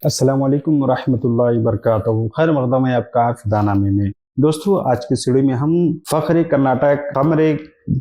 السلام علیکم ورحمۃ اللہ وبرکاتہ۔ خیر مقدم ہے آپ کا فدا نامے میں۔ دوستو، آج کی سیڑھی میں ہم فخر کرناٹک قمر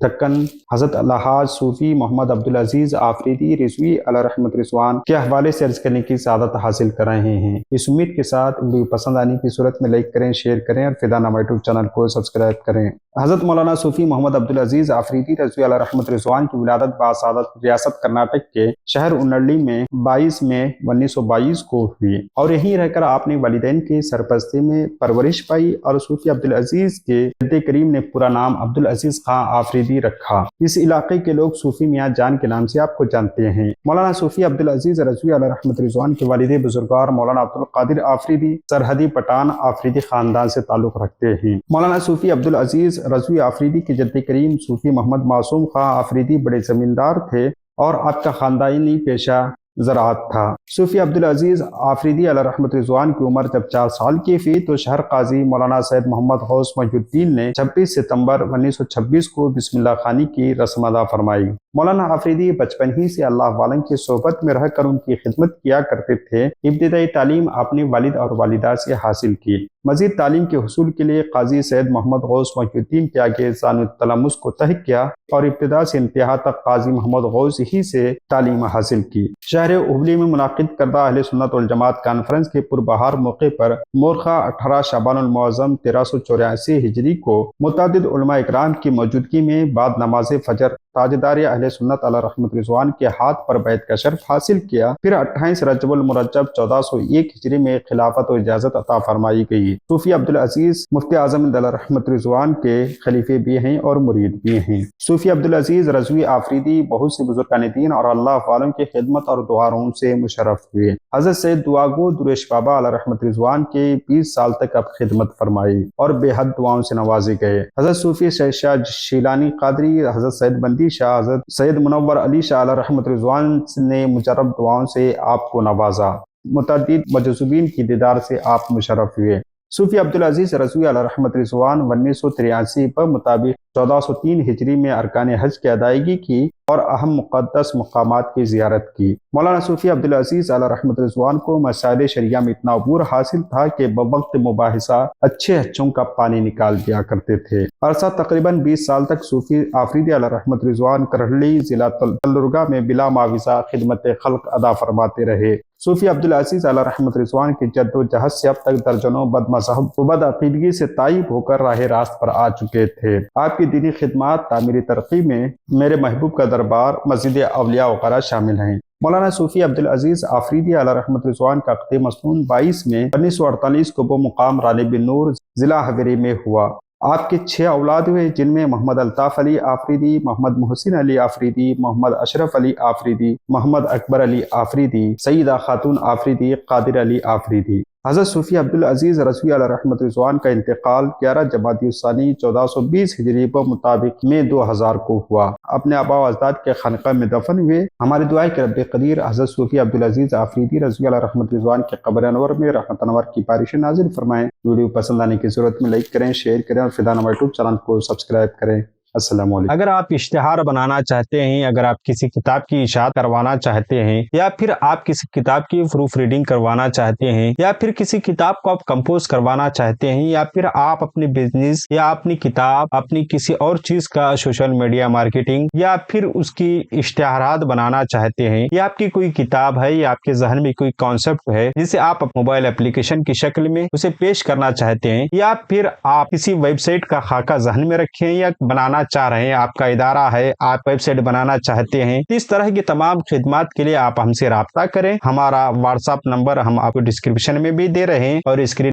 دکن حضرت الحاج صوفی محمد عبدالعزیز آفریدی رضوی علیہ رحمت رضوان کے حوالے سے عرض کرنے کی سعادت حاصل کر رہے ہیں۔ اس امید کے ساتھ ویڈیو پسند آنے کی صورت میں لائک کریں، شیئر کریں اور فدا نامہ یوٹیوب چینل کو سبسکرائب کریں۔ حضرت مولانا صوفی محمد عبدالعزیز آفریدی رضوی علیہ رحمت رضوان کی ولادت باسعادت ریاست کرناٹک کے شہر انرلی میں 22 مئی 1922 کو ہوئی اور یہیں رہ کر آپ نے والدین کی سرپرستی میں پرورش پائی اور صوفی عبدالعزیز کے جد کریم نے پورا نام عبدالعزیز خان آفریدی رکھا۔ اس علاقے کے لوگ صوفی میاں جان کے نام سے آپ کو جانتے ہیں۔ مولانا صوفی عبدالعزیز رضوی علیہ رحمت رضوان کے والد بزرگوار مولانا عبدالقادر آفریدی سرحدی پٹھان آفریدی خاندان سے تعلق رکھتے ہیں۔ مولانا صوفی عبدالعزیز رضوی آفریدی کے جد کریم صوفی محمد معصوم خان آفریدی بڑے زمیندار تھے اور آپ کا خاندانی پیشہ زراعت تھا۔ صوفی عبدالعزیز آفریدی علیہ رحمت رضوان کی عمر جب 4 سال کی ہوئی تو شہر قاضی مولانا سید محمد غوث محی الدین نے 26 ستمبر 1926 کو بسم اللہ خوانی کی رسم ادا فرمائی۔ مولانا آفریدی بچپن ہی سے اللہ والوں کی صحبت میں رہ کر ان کی خدمت کیا کرتے تھے۔ ابتدائی تعلیم اپنے والد اور والدہ سے حاصل کی۔ مزید تعلیم کے حصول کے لیے قاضی سید محمد غوث محی الدین کے آگے زان التلمس کو تحق کیا اور ابتدا سے انتہا تک قاضی محمد غوث ہی سے تعلیم حاصل کی۔ شہر ہبلی میں منعقد کردہ اہل سنت والجماعت کانفرنس کے پربہار موقع پر مورخہ 18 شعبان المعظم 1384 ہجری کو متعدد علماء اکرام کی موجودگی میں بعد نماز فجر تاجدار اہل سنت علیہ رحمت رضوان کے ہاتھ پر بیعت کا شرف حاصل کیا۔ پھر 28 رجب المرجب 1401 ہجری میں خلافت و اجازت عطا فرمائی گئی۔ صوفی عبدالعزیز مفتی اعظم علیہ رحمت رضوان کے خلیفے بھی ہیں اور مرید بھی ہیں۔ صوفی عبدالعزیز رضوی آفریدی بہت سے بزرگان دین اور اللہ والوں کی خدمت اور دعاؤں سے مشرف ہوئے۔ حضرت سید دعاگو درویش بابا علیہ رحمت رضوان کے 20 سال تک اب خدمت فرمائی اور بے حد دعاؤں سے نوازے گئے۔ حضرت صوفی شاہ شیلانی قادری، حضرت سید بندی شاہ، حضرت سید منور علی شاہ علیہ رحمت رضوان نے مجرب دعاؤں سے آپ کو نوازا۔ متعدد مجذوبین کی دیدار سے آپ مشرف ہوئے۔ صوفی عبدالعزیز رضوی علیہ رحمت رضوان 1983 پر مطابق 1403 ہجری میں ارکان حج کی ادائیگی کی اور اہم مقدس مقامات کی زیارت کی۔ مولانا صوفی عبدالعزیز علیہ رحمت رضوان کو مسائل شریعہ میں اتنا عبور حاصل تھا کہ بوقت مباحثہ اچھے ہچوں کا پانی نکال دیا کرتے تھے۔ عرصہ تقریباً 20 سال تک صوفی آفریدی علیہ رحمت رضوان کرہلی ضلع تلرگا میں بلا معاوضہ خدمت خلق ادا فرماتے رہے۔ صوفی عبدالعزیز علیہ رحمت رضوان کی جد و جہد سے اب تک درجنوں بد مذہب و بد عقیدگی سے تائب ہو کر راہ راست پر آ چکے تھے۔ آپ کی دینی خدمات تعمیری ترقی میں میرے محبوب کا دربار، مسجد اولیاء وغیرہ شامل ہیں۔ مولانا صوفی عبدالعزیز آفریدی علیہ رحمت رضوان کا عقد مسنون 22 میں 1948 کو بمقام رانی بنور ضلع حویری میں ہوا۔ آپ کے 6 اولاد ہوئے جن میں محمد الطاف علی آفریدی، محمد محسن علی آفریدی، محمد اشرف علی آفریدی، محمد اکبر علی آفریدی، سیدہ خاتون آفریدی، قادر علی آفریدی۔ حضرت صوفی عبدالعزیز رضوی علیہ رحمت رضوان کا انتقال 11 جمادی الثانی 1420 ہجری پر مطابق میں 2000 کو ہوا۔ اپنے آباء و اجداد کے خانقاہ میں دفن ہوئے۔ ہماری دعا ہے کہ رب قدیر حضرت صوفی عبدالعزیز آفریدی رضوی علیہ رحمت رضوان کے قبر انور میں رحمت انور کی بارشیں نازل فرمائیں۔ ویڈیو پسند آنے کی صورت میں لائک کریں، شیئر کریں اور فدا نامہ یوٹیوب چینل کو سبسکرائب کریں۔ السلام علیکم۔ اگر آپ اشتہار بنانا چاہتے ہیں، اگر آپ کسی کتاب کی اشاعت کروانا چاہتے ہیں، یا پھر آپ کسی کتاب کی پروف ریڈنگ کروانا چاہتے ہیں، یا پھر کسی کتاب کو آپ کمپوز کروانا چاہتے ہیں، یا پھر آپ اپنے بزنس یا اپنی کتاب اپنی کسی اور چیز کا سوشل میڈیا مارکیٹنگ یا پھر اس کی اشتہارات بنانا چاہتے ہیں، یا آپ کی کوئی کتاب ہے یا آپ کے ذہن میں کوئی کانسیپٹ ہے جسے آپ موبائل اپلیکیشن کی شکل میں اسے پیش کرنا چاہتے ہیں، یا پھر آپ کسی ویب سائٹ کا خاکہ ذہن میں رکھیں یا بنانا چاہ رہے ہیں، آپ کا ادارہ ہے، آپ ویب سائٹ بنانا چاہتے ہیں، اس طرح کی تمام خدمات کے لیے آپ ہم سے رابطہ کریں۔ ہمارا واٹس ایپ نمبر ہم آپ کو ڈسکرپشن میں بھی دے رہے ہیں اور اسکرین